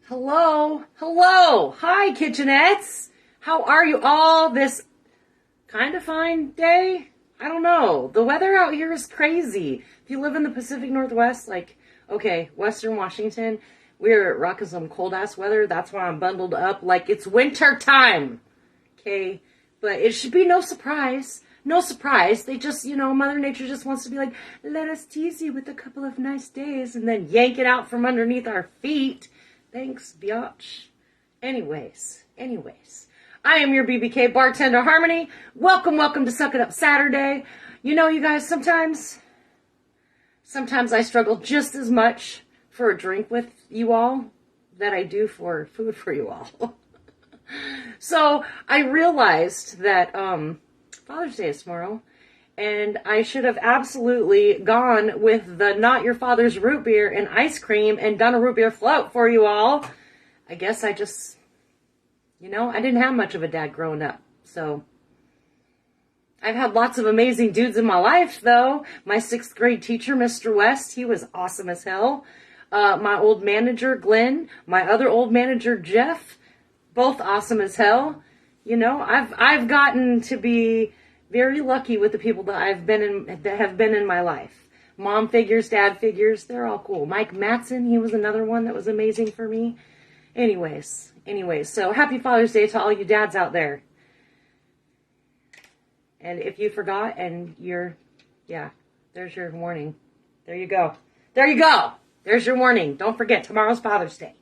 Hello, hello, hi kitchenettes. How are you all this kind of fine day? I don't know. The weather out here is crazy. If you live in the Pacific Northwest, okay, Western Washington, we're rocking some cold ass weather. That's why I'm bundled up like it's winter time. Okay, but it should be no surprise. No surprise. They just, Mother Nature just wants to be like, let us tease you with a couple of nice days and then yank it out from underneath our feet. Thanks, biatch. Anyways. I am your BBK bartender, Harmony. Welcome to Suck It Up Saturday. You know, you guys, sometimes I struggle just as much for a drink with you all that I do for food for you all. So I realized that Father's Day is tomorrow, and I should have absolutely gone with the Not Your Father's root beer and ice cream and done a root beer float for you all. I guess I just, I didn't have much of a dad growing up, so I've had lots of amazing dudes in my life, though. My 6th grade teacher, Mr. West, he was awesome as hell. My old manager, Glenn, my other old manager, Jeff, both awesome as hell. I've gotten to be very lucky with the people that have been in my life. Mom figures, dad figures, they're all cool. Mike Matson, he was another one that was amazing for me. Anyways, so happy Father's Day to all you dads out there. And if you forgot and there's your warning. There you go. There's your warning. Don't forget, tomorrow's Father's Day.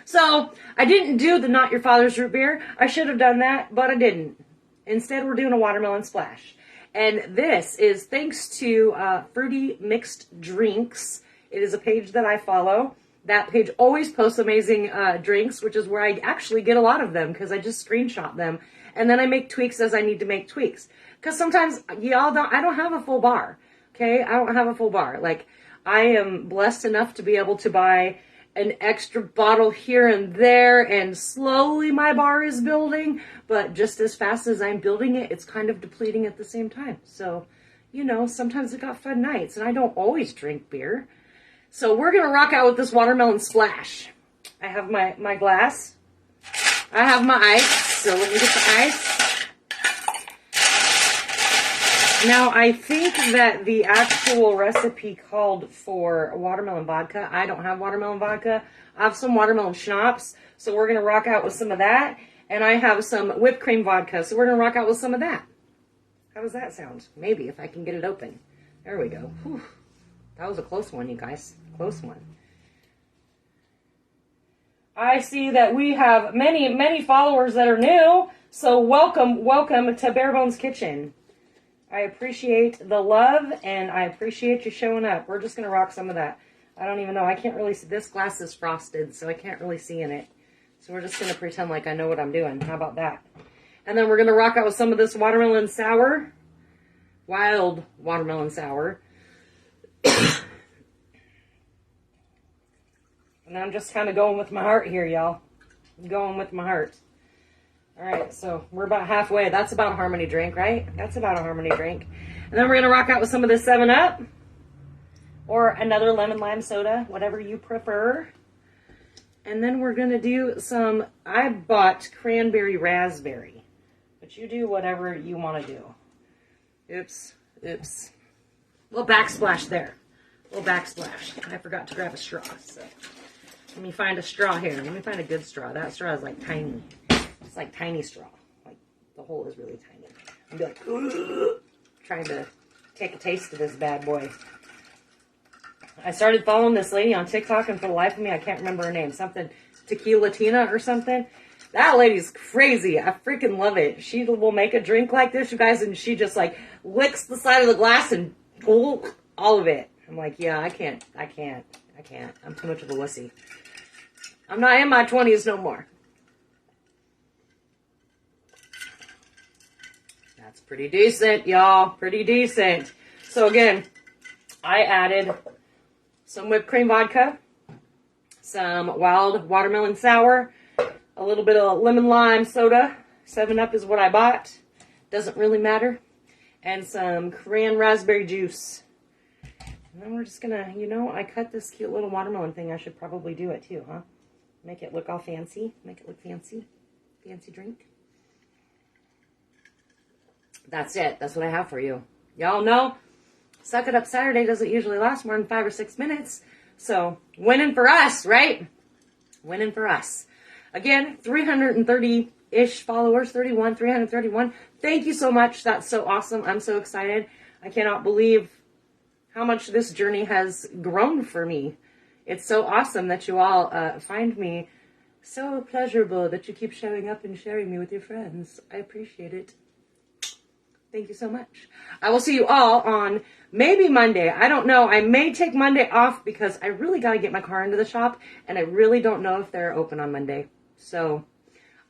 So, I didn't do the Not Your Father's root beer. I should have done that, but I didn't. Instead, we're doing a watermelon splash. And this is thanks to Fruity Mixed Drinks. It is a page that I follow. That page always posts amazing drinks, which is where I actually get a lot of them because I just screenshot them. And then I make tweaks as I need to make tweaks. Because sometimes, I don't have a full bar. Okay? I don't have a full bar. Like, I am blessed enough to be able to buy an extra bottle here and there, and slowly my bar is building, but just as fast as I'm building it, it's kind of depleting at the same time. So, sometimes I got fun nights, and I don't always drink beer. So we're going to rock out with this watermelon splash. I have my glass. I have my ice, so let me get the ice. Now, I think that the actual recipe called for watermelon vodka. I don't have watermelon vodka. I have some watermelon schnapps, so we're going to rock out with some of that. And I have some whipped cream vodka, so we're going to rock out with some of that. How does that sound? Maybe, if I can get it open. There we go. Whew. That was a close one, you guys. Close one. I see that we have many followers that are new, so welcome to Bare Bones Kitchen. I appreciate the love, and I appreciate you showing up. We're just going to rock some of that. I don't even know. I can't really see. This glass is frosted, so I can't really see in it. So we're just going to pretend like I know what I'm doing. How about that? And then we're going to rock out with some of this watermelon sour. Wild watermelon sour. And I'm just kind of going with my heart here, y'all. I'm going with my heart. All right, so we're about halfway. That's about a Harmony drink, right? That's about a Harmony drink. And then we're going to rock out with some of this 7-Up or another lemon lime soda, whatever you prefer. And then we're going to do some, I bought cranberry raspberry, but you do whatever you want to do. Oops. Little backsplash there. Little backsplash. I forgot to grab a straw, so let me find a straw here. Let me find a good straw. That straw is like tiny. It's like tiny straw. Like, the hole is really tiny. I'll be like, ugh, trying to take a taste of this bad boy. I started following this lady on TikTok, and for the life of me, I can't remember her name. Something Tequila Tina or something. That lady's crazy. I freaking love it. She will make a drink like this, you guys, and she just, like, licks the side of the glass and all of it. I'm like, yeah, I can't. I'm too much of a wussy. I'm not in my 20s no more. That's pretty decent, y'all. Pretty decent. So again, I added some whipped cream vodka, some wild watermelon sour, a little bit of lemon lime soda. 7-Up is what I bought. Doesn't really matter. And some cran raspberry juice. And then we're just gonna, I cut this cute little watermelon thing. I should probably do it too, huh? Make it look all fancy. Make it look fancy. Fancy drink. That's it. That's what I have for you. Y'all know, Suck It Up Saturday doesn't usually last more than 5 or 6 minutes. So, winning for us, right? Winning for us. Again, 330-ish followers, 331. Thank you so much. That's so awesome. I'm so excited. I cannot believe how much this journey has grown for me. It's so awesome that you all find me so pleasurable, that you keep showing up and sharing me with your friends. I appreciate it. Thank you so much. I will see you all on maybe Monday. I don't know. I may take Monday off because I really got to get my car into the shop, and I really don't know if they're open on Monday. So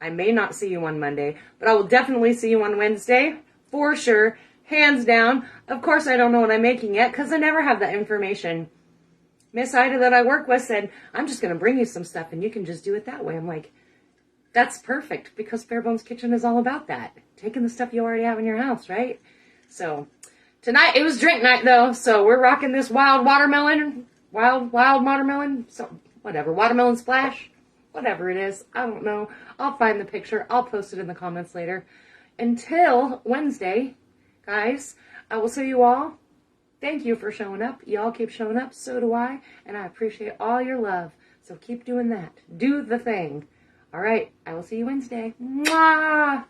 I may not see you on Monday, but I will definitely see you on Wednesday for sure. Hands down. Of course, I don't know what I'm making yet because I never have that information. Miss Ida that I work with said, I'm just going to bring you some stuff and you can just do it that way. I'm like, that's perfect because Farebones Kitchen is all about that. Taking the stuff you already have in your house, right? So tonight it was drink night though. So we're rocking this wild watermelon, so whatever, watermelon splash, whatever it is. I don't know. I'll find the picture. I'll post it in the comments later. Until Wednesday, guys, I will see you all. Thank you for showing up. Y'all keep showing up. So do I. And I appreciate all your love. So keep doing that. Do the thing. All right. I will see you Wednesday. Mwah!